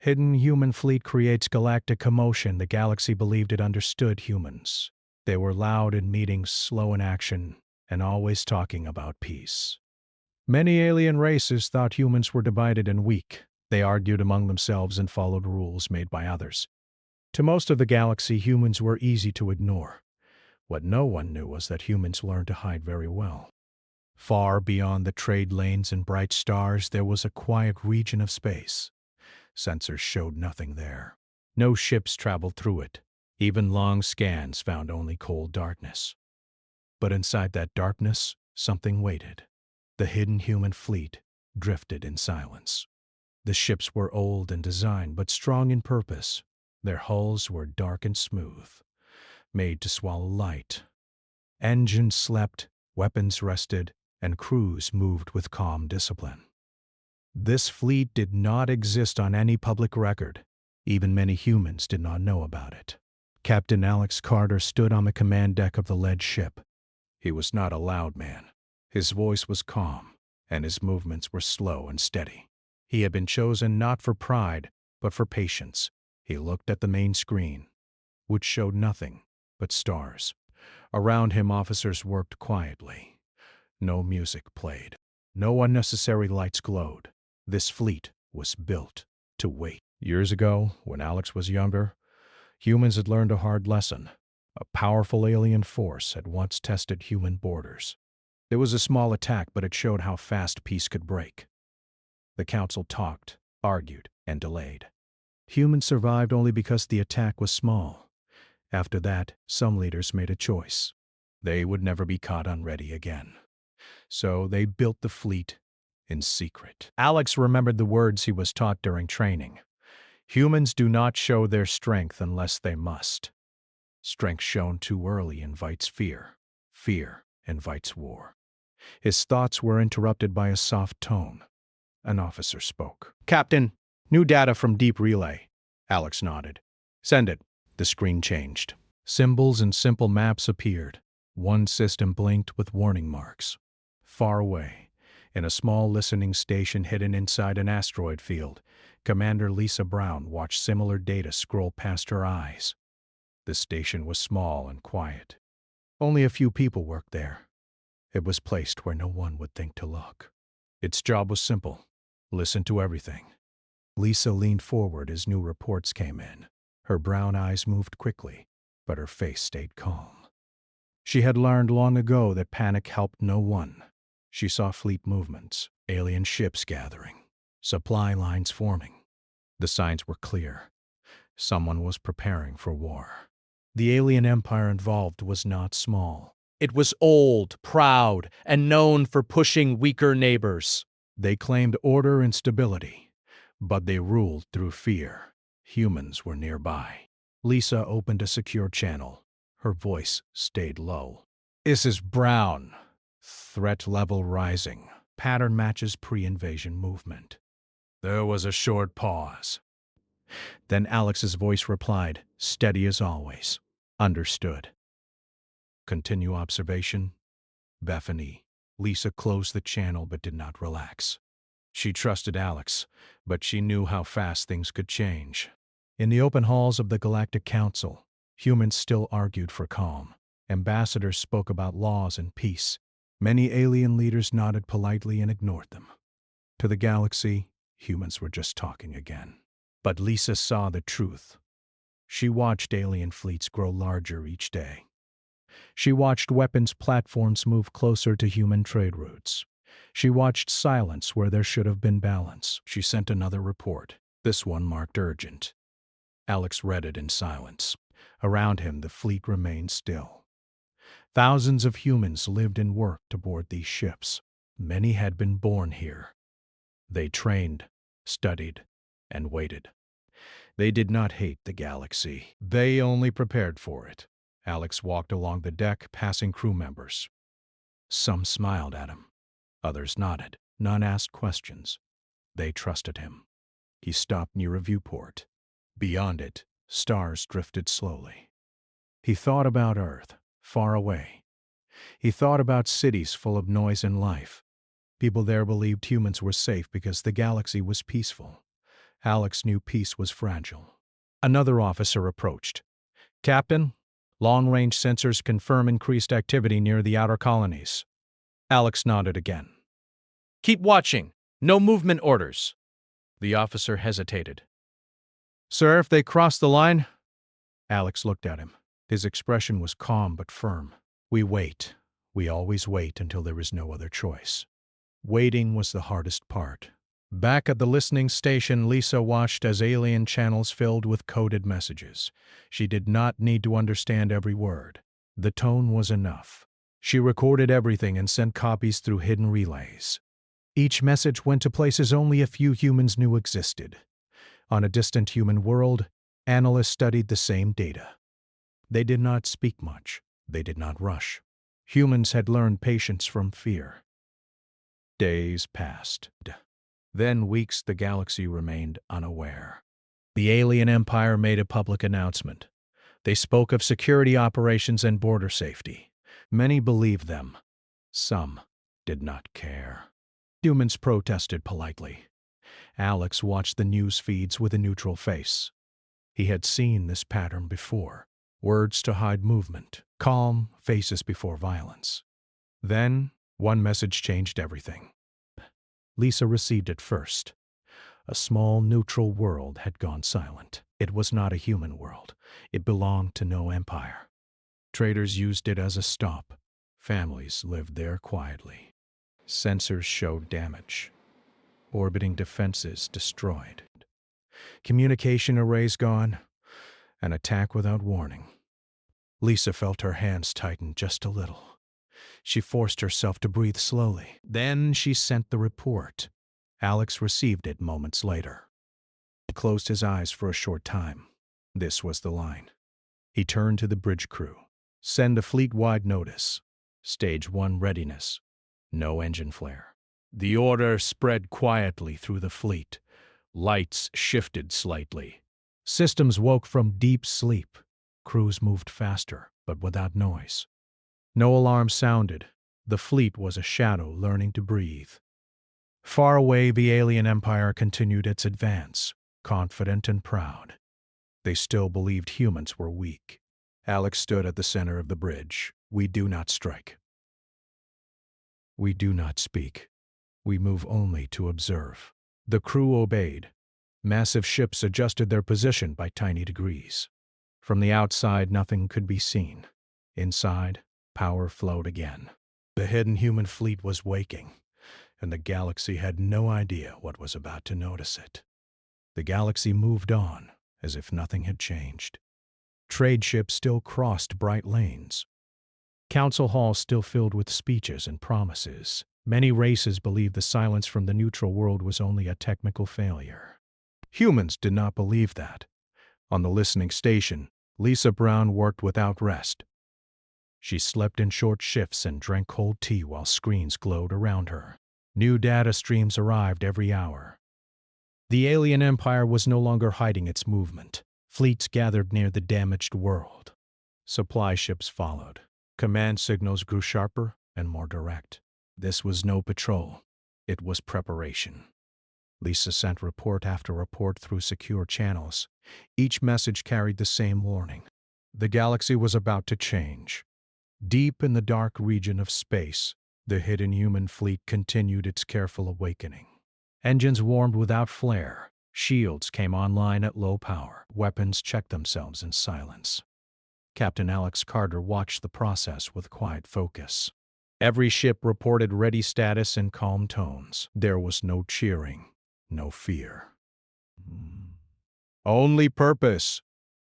Hidden human fleet creates galactic commotion. The galaxy believed it understood humans. They were loud in meetings, slow in action, and always talking about peace. Many alien races thought humans were divided and weak. They argued among themselves and followed rules made by others. To most of the galaxy, humans were easy to ignore. What no one knew was that humans learned to hide very well. Far beyond the trade lanes and bright stars, there was a quiet region of space. Sensors showed nothing there. No ships traveled through it. Even long scans found only cold darkness. But inside that darkness, something waited. The hidden human fleet drifted in silence. The ships were old in design, but strong in purpose. Their hulls were dark and smooth, made to swallow light. Engines slept, weapons rested, and crews moved with calm discipline. This fleet did not exist on any public record. Even many humans did not know about it. Captain Alex Carter stood on the command deck of the lead ship. He was not a loud man. His voice was calm, and his movements were slow and steady. He had been chosen not for pride, but for patience. He looked at the main screen, which showed nothing but stars. Around him, officers worked quietly. No music played. No unnecessary lights glowed. This fleet was built to wait. Years ago, when Alex was younger, humans had learned a hard lesson. A powerful alien force had once tested human borders. It was a small attack, but it showed how fast peace could break. The council talked, argued, and delayed. Humans survived only because the attack was small. After that, some leaders made a choice. They would never be caught unready again. So they built the fleet in secret. Alex remembered the words he was taught during training. Humans do not show their strength unless they must. Strength shown too early invites fear. Fear invites war. His thoughts were interrupted by a soft tone. An officer spoke. "Captain, new data from Deep Relay." Alex nodded. "Send it." The screen changed. Symbols and simple maps appeared. One system blinked with warning marks. Far away, in a small listening station hidden inside an asteroid field, Commander Lisa Brown watched similar data scroll past her eyes. The station was small and quiet. Only a few people worked there. It was placed where no one would think to look. Its job was simple: listen to everything. Lisa leaned forward as new reports came in. Her brown eyes moved quickly, but her face stayed calm. She had learned long ago that panic helped no one. She saw fleet movements, alien ships gathering, supply lines forming. The signs were clear. Someone was preparing for war. The alien empire involved was not small. It was old, proud, and known for pushing weaker neighbors. They claimed order and stability, but they ruled through fear. Humans were nearby. Lisa opened a secure channel. Her voice stayed low. "This is Brown. Threat level rising. Pattern matches pre-invasion movement." There was a short pause. Then Alex's voice replied, steady as always. "Understood. Continue observation." Bethany. Lisa closed the channel but did not relax. She trusted Alex, but she knew how fast things could change. In the open halls of the Galactic Council, humans still argued for calm. Ambassadors spoke about laws and peace. Many alien leaders nodded politely and ignored them. To the galaxy, humans were just talking again. But Lisa saw the truth. She watched alien fleets grow larger each day. She watched weapons platforms move closer to human trade routes. She watched silence where there should have been balance. She sent another report. This one marked urgent. Alex read it in silence. Around him, the fleet remained still. Thousands of humans lived and worked aboard these ships. Many had been born here. They trained, studied, and waited. They did not hate the galaxy. They only prepared for it. Alex walked along the deck, passing crew members. Some smiled at him. Others nodded. None asked questions. They trusted him. He stopped near a viewport. Beyond it, stars drifted slowly. He thought about Earth, far away. He thought about cities full of noise and life. People there believed humans were safe because the galaxy was peaceful. Alex knew peace was fragile. Another officer approached. "Captain, long-range sensors confirm increased activity near the outer colonies." Alex nodded again. Keep watching. No movement orders. The officer hesitated. "Sir, if they cross the line—" Alex looked at him. His expression was calm but firm. "We wait. We always wait until there is no other choice." Waiting was the hardest part. Back at the listening station, Lisa watched as alien channels filled with coded messages. She did not need to understand every word. The tone was enough. She recorded everything and sent copies through hidden relays. Each message went to places only a few humans knew existed. On a distant human world, analysts studied the same data. They did not speak much. They did not rush. Humans had learned patience from fear. Days passed. Then weeks the galaxy remained unaware. The alien empire made a public announcement. They spoke of security operations and border safety. Many believed them. Some did not care. Humans protested politely. Alex watched the news feeds with a neutral face. He had seen this pattern before. Words to hide movement, calm faces before violence. Then, one message changed everything. Lisa received it first. A small, neutral world had gone silent. It was not a human world. It belonged to no empire. Traders used it as a stop. Families lived there quietly. Sensors showed damage. Orbiting defenses destroyed. Communication arrays gone. An attack without warning. Lisa felt her hands tighten just a little. She forced herself to breathe slowly. Then she sent the report. Alex received it moments later. He closed his eyes for a short time. This was the line. He turned to the bridge crew. "Send a fleet-wide notice. Stage 1 readiness. No engine flare." The order spread quietly through the fleet. Lights shifted slightly. Systems woke from deep sleep. Crews moved faster, but without noise. No alarm sounded. The fleet was a shadow learning to breathe. Far away, the alien empire continued its advance, confident and proud. They still believed humans were weak. Alex stood at the center of the bridge. "We do not strike. We do not speak. We move only to observe." The crew obeyed. Massive ships adjusted their position by tiny degrees. From the outside, nothing could be seen. Inside, power flowed again. The hidden human fleet was waking, and the galaxy had no idea what was about to notice it. The galaxy moved on, as if nothing had changed. Trade ships still crossed bright lanes. Council halls still filled with speeches and promises. Many races believed the silence from the neutral world was only a technical failure. Humans did not believe that. On the listening station, Lisa Brown worked without rest. She slept in short shifts and drank cold tea while screens glowed around her. New data streams arrived every hour. The alien empire was no longer hiding its movement. Fleets gathered near the damaged world. Supply ships followed. Command signals grew sharper and more direct. This was no patrol. It was preparation. Lisa sent report after report through secure channels. Each message carried the same warning. The galaxy was about to change. Deep in the dark region of space, the hidden human fleet continued its careful awakening. Engines warmed without flare. Shields came online at low power. Weapons checked themselves in silence. Captain Alex Carter watched the process with quiet focus. Every ship reported ready status in calm tones. There was no cheering, no fear. Only purpose.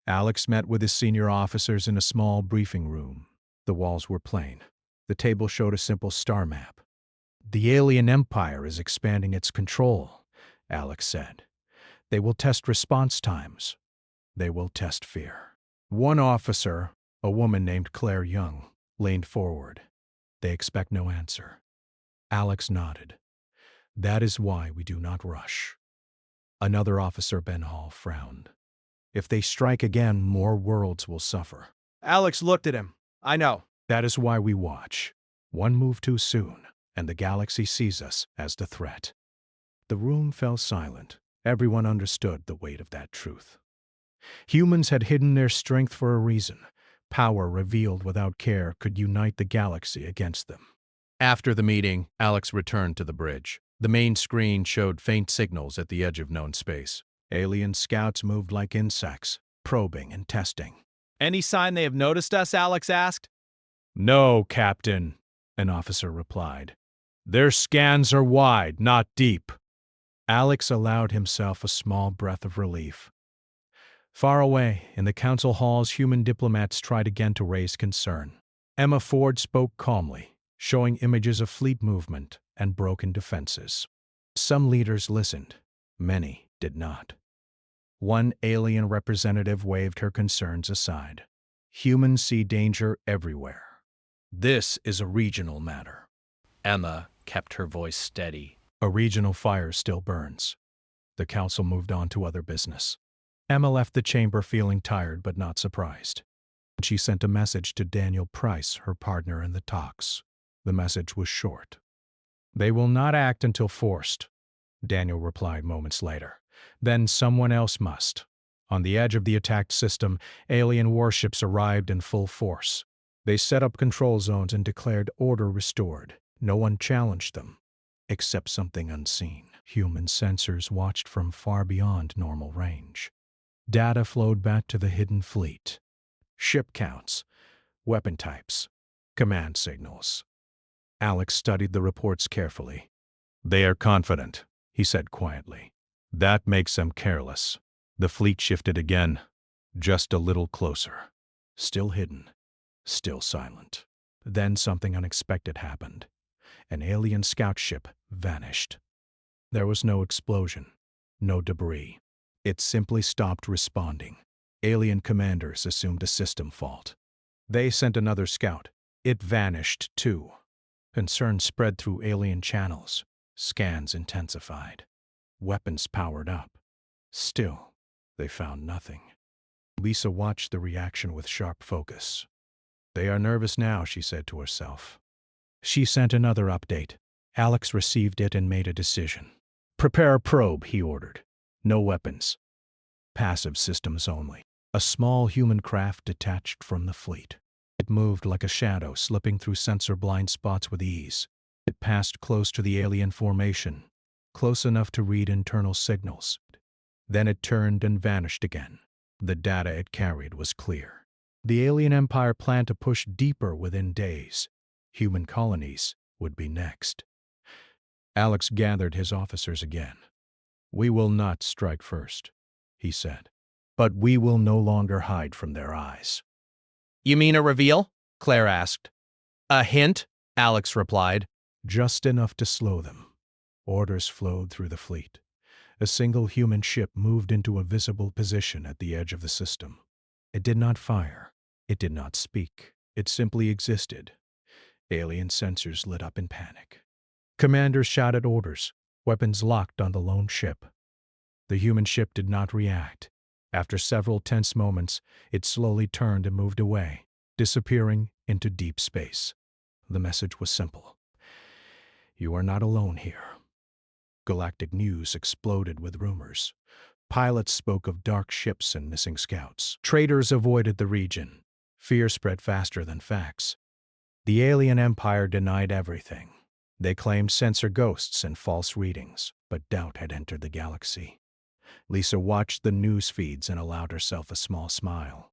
Alex met with his senior officers in a small briefing room. The walls were plain. The table showed a simple star map. "The alien empire is expanding its control," Alex said. "They will test response times. They will test fear." One officer, a woman named Claire Young, leaned forward. "They expect no answer." Alex nodded. "That is why we do not rush." Another officer, Ben Hall, frowned. "If they strike again, more worlds will suffer." Alex looked at him. "I know." "That is why we watch. One move too soon, and the galaxy sees us as the threat." The room fell silent. Everyone understood the weight of that truth. Humans had hidden their strength for a reason. Power revealed without care could unite the galaxy against them. After the meeting, Alex returned to the bridge. The main screen showed faint signals at the edge of known space. Alien scouts moved like insects, probing and testing. Any sign they have noticed us? Alex asked. No, Captain, an officer replied. Their scans are wide, not deep. Alex allowed himself a small breath of relief. Far away, in the council halls, human diplomats tried again to raise concern. Emma Ford spoke calmly, showing images of fleet movement and broken defenses. Some leaders listened, many did not. One alien representative waved her concerns aside. Humans see danger everywhere. This is a regional matter. Emma kept her voice steady. A regional fire still burns. The council moved on to other business. Emma left the chamber feeling tired but not surprised. She sent a message to Daniel Price, her partner in the talks. The message was short. They will not act until forced, Daniel replied moments later. Then someone else must. On the edge of the attacked system, alien warships arrived in full force. They set up control zones and declared order restored. No one challenged them, except something unseen. Human sensors watched from far beyond normal range. Data flowed back to the hidden fleet. Ship counts, weapon types, command signals. Alex studied the reports carefully. They are confident, he said quietly. That makes them careless. The fleet shifted again, just a little closer. Still hidden, still silent. Then something unexpected happened. An alien scout ship vanished. There was no explosion, no debris. It simply stopped responding. Alien commanders assumed a system fault. They sent another scout. It vanished, too. Concern spread through alien channels. Scans intensified. Weapons powered up. Still, they found nothing. Lisa watched the reaction with sharp focus. They are nervous now, she said to herself. She sent another update. Alex received it and made a decision. Prepare a probe, he ordered. No weapons. Passive systems only. A small human craft detached from the fleet. It moved like a shadow, slipping through sensor blind spots with ease. It passed close to the alien formation, close enough to read internal signals. Then it turned and vanished again. The data it carried was clear. The alien empire planned to push deeper within days. Human colonies would be next. Alex gathered his officers again. We will not strike first, he said, but we will no longer hide from their eyes. You mean a reveal? Claire asked. A hint? Alex replied. Just enough to slow them. Orders flowed through the fleet. A single human ship moved into a visible position at the edge of the system. It did not fire. It did not speak. It simply existed. Alien sensors lit up in panic. Commanders shouted orders, weapons locked on the lone ship. The human ship did not react. After several tense moments, it slowly turned and moved away, disappearing into deep space. The message was simple. You are not alone here. Galactic news exploded with rumors. Pilots spoke of dark ships and missing scouts. Traders avoided the region. Fear spread faster than facts. The alien empire denied everything. They claimed sensor ghosts and false readings, but doubt had entered the galaxy. Lisa watched the news feeds and allowed herself a small smile.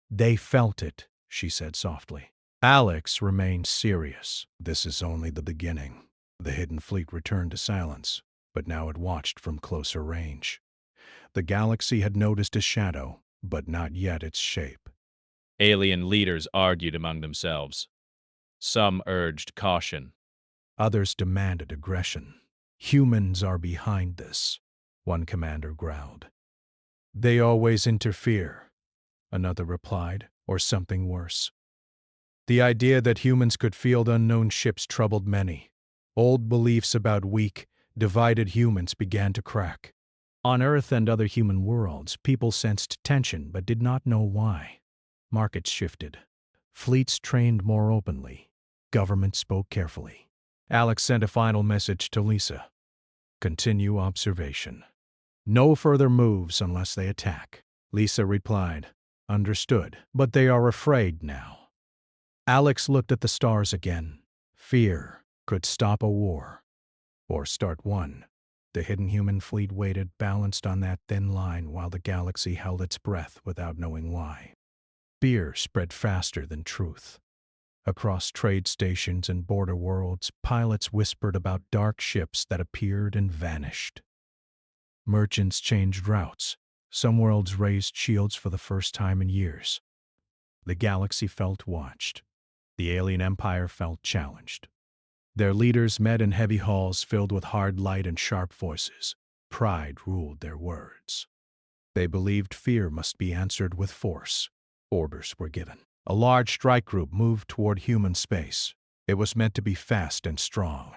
They felt it, she said softly. Alex remained serious. This is only the beginning. The hidden fleet returned to silence, but now it watched from closer range. The galaxy had noticed a shadow, but not yet its shape. Alien leaders argued among themselves. Some urged caution. Others demanded aggression. Humans are behind this, one commander growled. They always interfere, another replied, or something worse. The idea that humans could field unknown ships troubled many. Old beliefs about weak, divided humans began to crack. On Earth and other human worlds, people sensed tension but did not know why. Markets shifted. Fleets trained more openly. Government spoke carefully. Alex sent a final message to Lisa. Continue observation. No further moves unless they attack. Lisa replied, "Understood, but they are afraid now." Alex looked at the stars again. Fear could stop a war, or start one. The hidden human fleet waited, balanced on that thin line while the galaxy held its breath without knowing why. Fear spread faster than truth. Across trade stations and border worlds, pilots whispered about dark ships that appeared and vanished. Merchants changed routes. Some worlds raised shields for the first time in years. The galaxy felt watched. The alien empire felt challenged. Their leaders met in heavy halls filled with hard light and sharp voices. Pride ruled their words. They believed fear must be answered with force. Orders were given. A large strike group moved toward human space. It was meant to be fast and strong.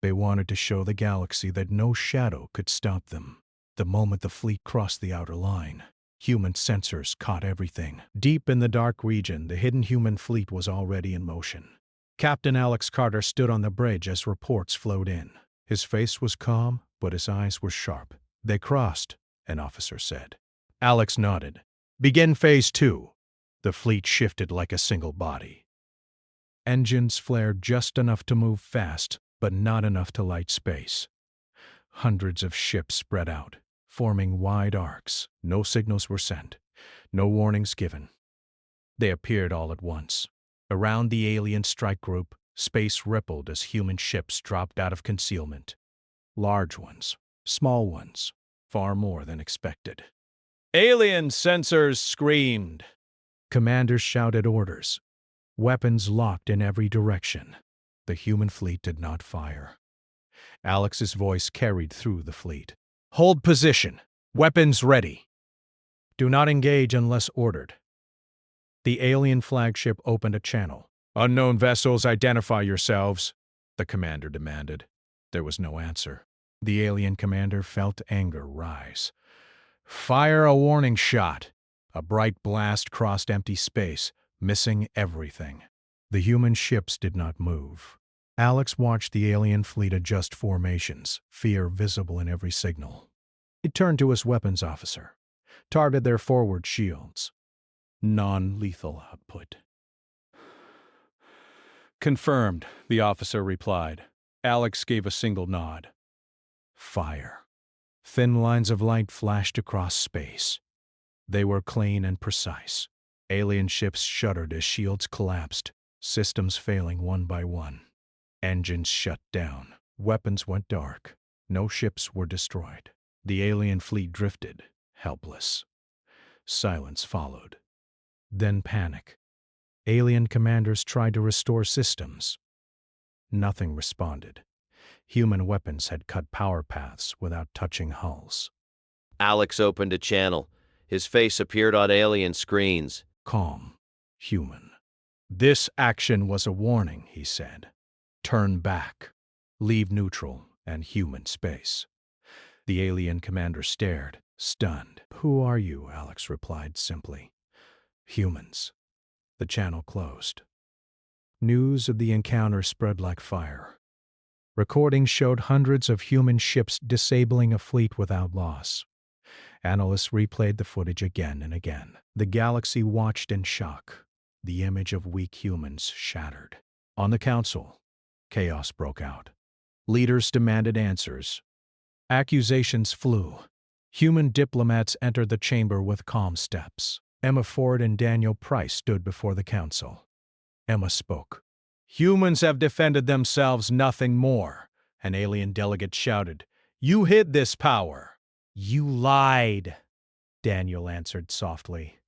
They wanted to show the galaxy that no shadow could stop them. The moment the fleet crossed the outer line, human sensors caught everything. Deep in the dark region, the hidden human fleet was already in motion. Captain Alex Carter stood on the bridge as reports flowed in. His face was calm, but his eyes were sharp. "They crossed," an officer said. Alex nodded. "Begin Phase 2. The fleet shifted like a single body. Engines flared just enough to move fast, but not enough to light space. Hundreds of ships spread out, forming wide arcs. No signals were sent, no warnings given. They appeared all at once. Around the alien strike group, space rippled as human ships dropped out of concealment. Large ones, small ones, far more than expected. Alien sensors screamed. Commanders shouted orders. Weapons locked in every direction. The human fleet did not fire. Alex's voice carried through the fleet. "Hold position. Weapons ready. Do not engage unless ordered." The alien flagship opened a channel. "Unknown vessels, identify yourselves," the commander demanded. There was no answer. The alien commander felt anger rise. "Fire a warning shot." A bright blast crossed empty space, missing everything. The human ships did not move. Alex watched the alien fleet adjust formations, fear visible in every signal. He turned to his weapons officer, targeted their forward shields. Non-lethal output. "Confirmed," the officer replied. Alex gave a single nod. Fire. Thin lines of light flashed across space. They were clean and precise. Alien ships shuddered as shields collapsed, systems failing one by one. Engines shut down. Weapons went dark. No ships were destroyed. The alien fleet drifted, helpless. Silence followed. Then panic. Alien commanders tried to restore systems. Nothing responded. Human weapons had cut power paths without touching hulls. Alex opened a channel. His face appeared on alien screens. Calm. Human. "This action was a warning," he said. "Turn back. Leave neutral and human space." The alien commander stared, stunned. "Who are you?" Alex replied simply. "Humans." The channel closed. News of the encounter spread like fire. Recordings showed hundreds of human ships disabling a fleet without loss. Analysts replayed the footage again and again. The galaxy watched in shock. The image of weak humans shattered. On the council, chaos broke out. Leaders demanded answers. Accusations flew. Human diplomats entered the chamber with calm steps. Emma Ford and Daniel Price stood before the council. Emma spoke. "Humans have defended themselves, nothing more." An alien delegate shouted, "You hid this power." "You lied," Daniel answered softly.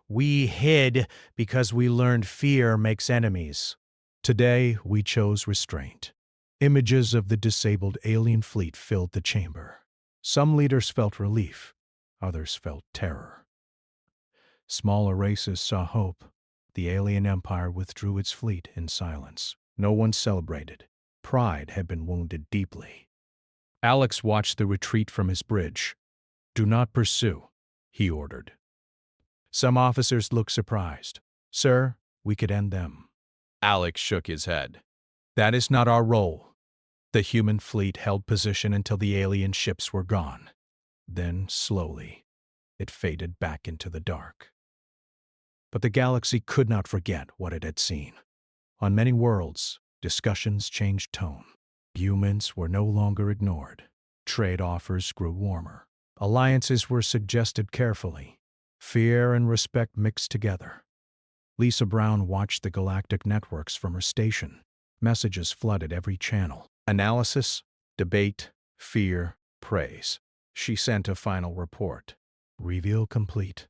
"We hid because we learned fear makes enemies. Today, we chose restraint." Images of the disabled alien fleet filled the chamber. Some leaders felt relief, others felt terror. Smaller races saw hope. The alien empire withdrew its fleet in silence. No one celebrated. Pride had been wounded deeply. Alex watched the retreat from his bridge. "Do not pursue," he ordered. Some officers looked surprised. "Sir, we could end them." Alex shook his head. "That is not our role." The human fleet held position until the alien ships were gone. Then, slowly, it faded back into the dark. But the galaxy could not forget what it had seen. On many worlds, discussions changed tone. Humans were no longer ignored. Trade offers grew warmer. Alliances were suggested carefully. Fear and respect mixed together. Lisa Brown watched the galactic networks from her station. Messages flooded every channel. Analysis, debate, fear, praise. She sent a final report. Reveal complete.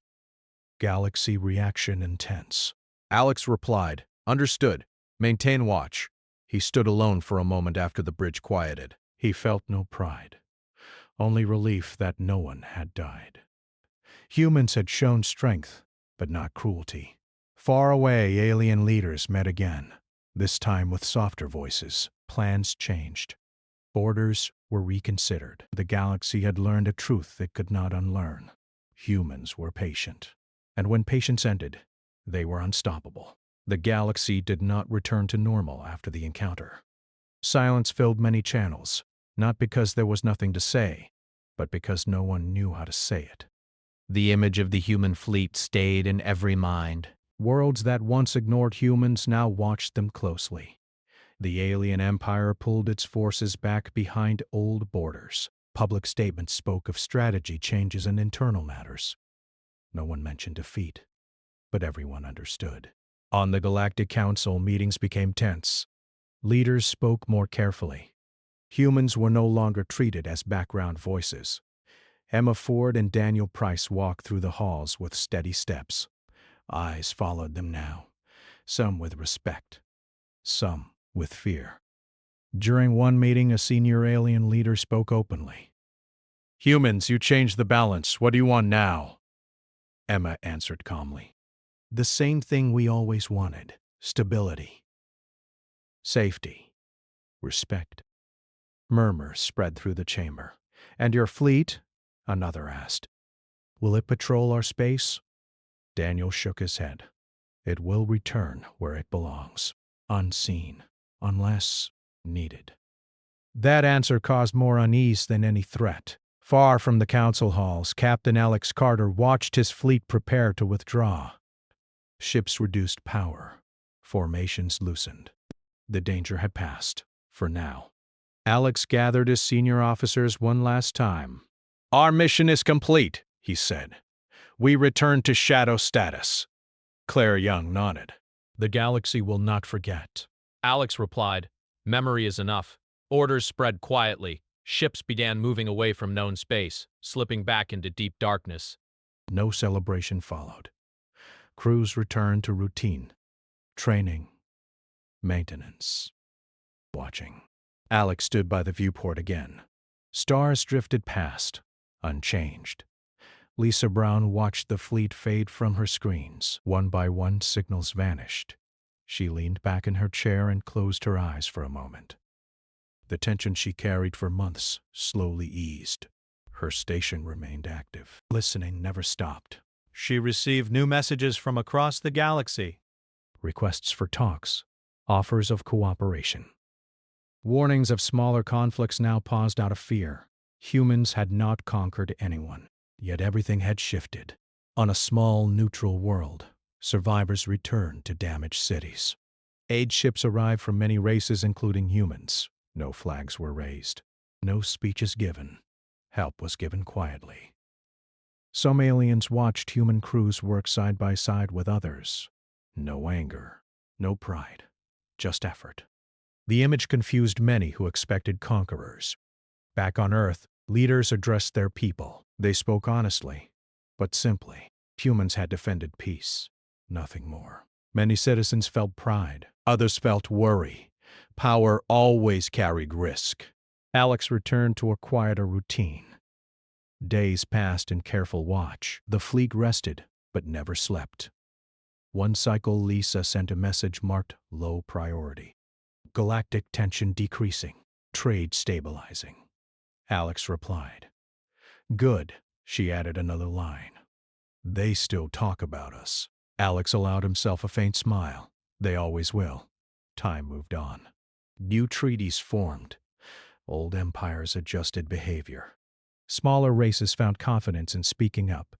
Galaxy reaction intense. Alex replied, "Understood. Maintain watch." He stood alone for a moment after the bridge quieted. He felt no pride, only relief that no one had died. Humans had shown strength, but not cruelty. Far away, alien leaders met again, this time with softer voices. Plans changed. Borders were reconsidered. The galaxy had learned a truth it could not unlearn. Humans were patient. And when patience ended, they were unstoppable. The galaxy did not return to normal after the encounter. Silence filled many channels, not because there was nothing to say, but because no one knew how to say it. The image of the human fleet stayed in every mind. Worlds that once ignored humans now watched them closely. The alien empire pulled its forces back behind old borders. Public statements spoke of strategy changes and internal matters. No one mentioned defeat, but everyone understood. On the Galactic Council, meetings became tense. Leaders spoke more carefully. Humans were no longer treated as background voices. Emma Ford and Daniel Price walked through the halls with steady steps. Eyes followed them now, some with respect, some with fear. During one meeting, a senior alien leader spoke openly. "Humans, you changed the balance. What do you want now?" Emma answered calmly. The same thing we always wanted: stability, safety, respect. Murmurs spread through the chamber. And your fleet? Another asked. Will it patrol our space? Daniel shook his head. It will return where it belongs, unseen, unless needed. That answer caused more unease than any threat. Far from the council halls, Captain Alex Carter watched his fleet prepare to withdraw. Ships reduced power. Formations loosened. The danger had passed, for now. Alex gathered his senior officers one last time. "Our mission is complete," he said. "We return to shadow status." Claire Young nodded. "The galaxy will not forget." Alex replied, "Memory is enough." Orders spread quietly. Ships began moving away from known space, slipping back into deep darkness. No celebration followed. Crews returned to routine. Training. Maintenance. Watching. Alex stood by the viewport again. Stars drifted past, unchanged. Lisa Brown watched the fleet fade from her screens. One by one, signals vanished. She leaned back in her chair and closed her eyes for a moment. The tension she carried for months slowly eased. Her station remained active. Listening never stopped. She received new messages from across the galaxy. Requests for talks. Offers of cooperation. Warnings of smaller conflicts now paused out of fear. Humans had not conquered anyone. Yet everything had shifted. On a small, neutral world, survivors returned to damaged cities. Aid ships arrived from many races, including humans. No flags were raised. No speeches given. Help was given quietly. Some aliens watched human crews work side by side with others. No anger, no pride, just effort. The image confused many who expected conquerors. Back on Earth, leaders addressed their people. They spoke honestly, but simply. Humans had defended peace, nothing more. Many citizens felt pride. Others felt worry. Power always carried risk. Alex returned to a quieter routine. Days passed in careful watch. The fleet rested, but never slept. One cycle, Lisa sent a message marked low priority. Galactic tension decreasing. Trade stabilizing. Alex replied. Good, she added another line. They still talk about us. Alex allowed himself a faint smile. They always will. Time moved on. New treaties formed. Old empires adjusted behavior. Smaller races found confidence in speaking up.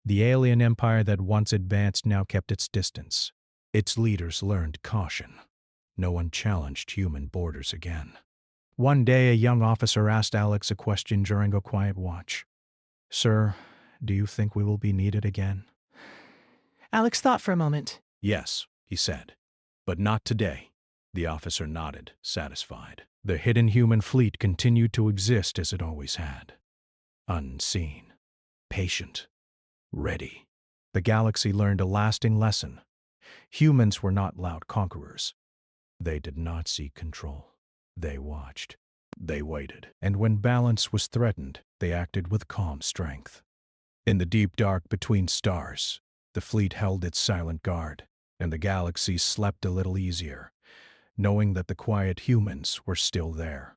The alien empire that once advanced now kept its distance. Its leaders learned caution. No one challenged human borders again. One day, a young officer asked Alex a question during a quiet watch. "Sir, do you think we will be needed again?" Alex thought for a moment. "Yes," he said. "But not today." The officer nodded, satisfied. The hidden human fleet continued to exist as it always had. Unseen. Patient. Ready. The galaxy learned a lasting lesson. Humans were not loud conquerors. They did not seek control. They watched. They waited. And when balance was threatened, they acted with calm strength. In the deep dark between stars, the fleet held its silent guard, and the galaxy slept a little easier, knowing that the quiet humans were still there.